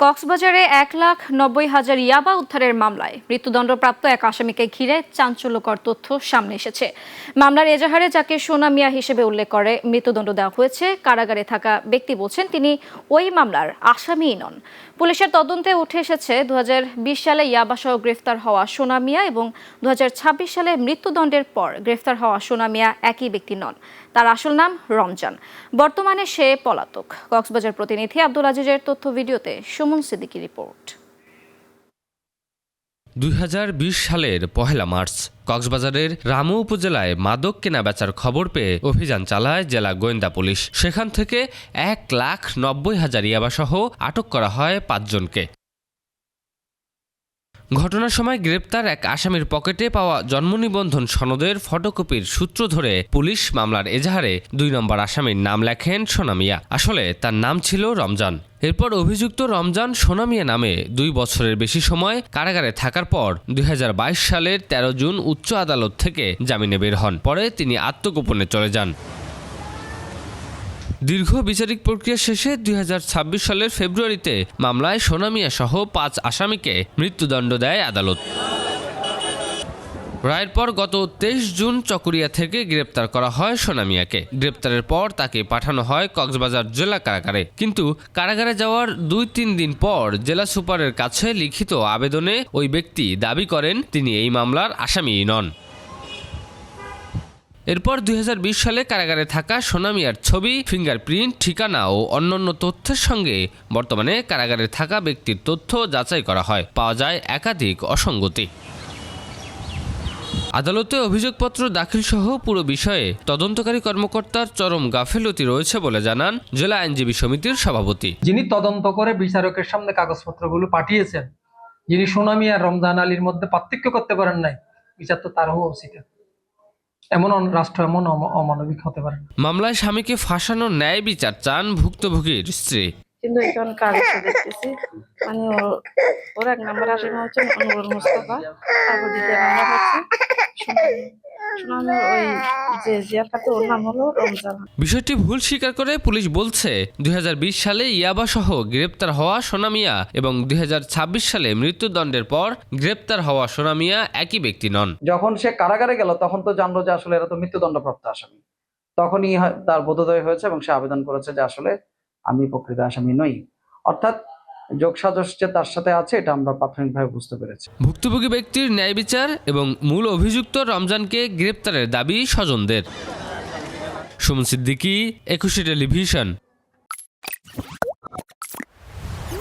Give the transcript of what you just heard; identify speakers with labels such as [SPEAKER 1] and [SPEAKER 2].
[SPEAKER 1] কক্সবাজারে 1,90,000 ইয়াবা উদ্ধারের মামলায় মৃত্যুদণ্ডপ্রাপ্ত এক আসামিকে ঘিরে চাঞ্চল্যকর তথ্য সামনে এসেছে। মামলার এজাহারে যাকে সোনা মিয়া হিসেবে উল্লেখ করে মৃত্যুদণ্ড দেওয়া হয়েছে, কারাগারে থাকা ব্যক্তি বলছেন তিনি ওই মামলার আসামিই নন। পুলিশের তদন্তে উঠে এসেছে 2020 সালে ইয়াবাসহ গ্রেফতার হওয়া সোনা মিয়া এবং 2026 সালে মৃত্যুদণ্ডের পর গ্রেফতার হওয়া সোনা মিয়া একই ব্যক্তি নন। তার আসল নাম রমজান। বর্তমানে সে পলাতক। কক্সবাজার প্রতিনিধি আব্দুল আজিজের তথ্য ভিডিওতে সুমন সিদ্দিকী রিপোর্ট।
[SPEAKER 2] 2020 সালের 1 মার্চ কক্সবাজারের রামু উপজেলায় মাদক কেনাবেচার খবর পেয়ে অভিযান চালায় জেলা গোয়েন্দা পুলিশ। সেখান থেকে 1,90,000 ইয়াবাসহ আটক করা হয় 5 জনকে। ঘটনার সময় গ্রেপ্তার এক আসামির পকেটে পাওয়া জন্মনিবন্ধন সনদের ফটোকপির সূত্র ধরে পুলিশ মামলার এজাহারে 2 নম্বর আসামির নাম লেখেন সোনা মিয়া। আসলে তার নাম ছিল রমজান। এরপর অভিযুক্ত রমজান সোনা মিয়া নামে 2 বছরের বেশি সময় কারাগারে থাকার পর 2022 সালের 13 জুন উচ্চ আদালত থেকে জামিনে বের হন। পরে তিনি আত্মগোপনে চলে যান। দীর্ঘ বিচারিক প্রক্রিয়া শেষে 2026 সালের ফেব্রুয়ারিতে মামলায় সোনা মিয়া সহ 5 আসামিকে মৃত্যুদণ্ড দেয় আদালত। রায়ের পর গত 23 জুন চকরিয়া থেকে গ্রেপ্তার করা হয় সোনা মিয়াকে। গ্রেপ্তারের পর তাকে পাঠানো হয় কক্সবাজার জেলা কারাগারে। কিন্তু কারাগারে যাওয়ার 2-3 দিন পর জেলা সুপারের কাছে লিখিত আবেদনে ওই ব্যক্তি দাবি করেন তিনি এই মামলার আসামিই নন। এরপর 2020 সালে কারাগারে থাকা সোনা মিয়ার ছবি, ফিঙ্গারপ্রিন্ট, ঠিকানা ও অন্যান্য তথ্যের সঙ্গে বর্তমানে কারাগারে থাকা ব্যক্তির তথ্য যাচাই করা হয়। পাওয়া যায় একাধিক অসঙ্গতি। আদালতে অভিযোগপত্র দাখিল সহ পুরো বিষয়ে তদন্তকারী কর্মকর্তার চরম গাফিলতি রয়েছে বলে জানান জেলা আইনজীবী সমিতির সভাপতি।
[SPEAKER 3] যিনি তদন্ত করে বিচারকের সামনে কাগজপত্রগুলো পাঠিয়েছেন, যিনি সোনা মিয়া আর রমজান আলীর মধ্যে পার্থক্য করতে পারেন নাই, বিচার তো তার হওয়া উচিত। এমন রাষ্ট্র এমন অমানবিক হতে পারে।
[SPEAKER 2] মামলায় স্বামীকে ফাঁসানোর ন্যায় বিচার চান ভুক্তভোগীর স্ত্রী।
[SPEAKER 4] কিন্তু এখন কাগজে দেখতেছি মানে ওর 1 নম্বর আসামি হচ্ছে অনুরুল মুস্তাফা, তারপর দ্বিতীয় নাম্বার হচ্ছে
[SPEAKER 2] বিষয়টি ভুল স্বীকার করে পুলিশ বলছে 2020 সালে ইয়াবা সহ গ্রেপ্তার হওয়া সোনা মিয়া এবং 2026 সালে মৃত্যুদণ্ডের পর গ্রেপ্তার হওয়া সোনা মিয়া একই ব্যক্তি নন।
[SPEAKER 5] যখন সে কারাগারে গেল তখন তো জানলো যে আসলে এরা তো মৃত্যুদণ্ডপ্রাপ্ত আসামি। তখনই তার বোধোদয় হয়েছে এবং সে আবেদন করেছে যে আসলে আমি প্রকৃত আসামি নই। অর্থাৎ যোগসাজশ যে তার সাথে আছে এটা আমরা প্রাথমিকভাবে বুঝতে পেরেছি।
[SPEAKER 2] ভুক্তভোগী ব্যক্তির ন্যায় বিচার এবং মূল অভিযুক্ত রমজানকে গ্রেপ্তারের দাবি স্বজনদের। সুমন সিদ্দিকী, 21 টেলিভিশন।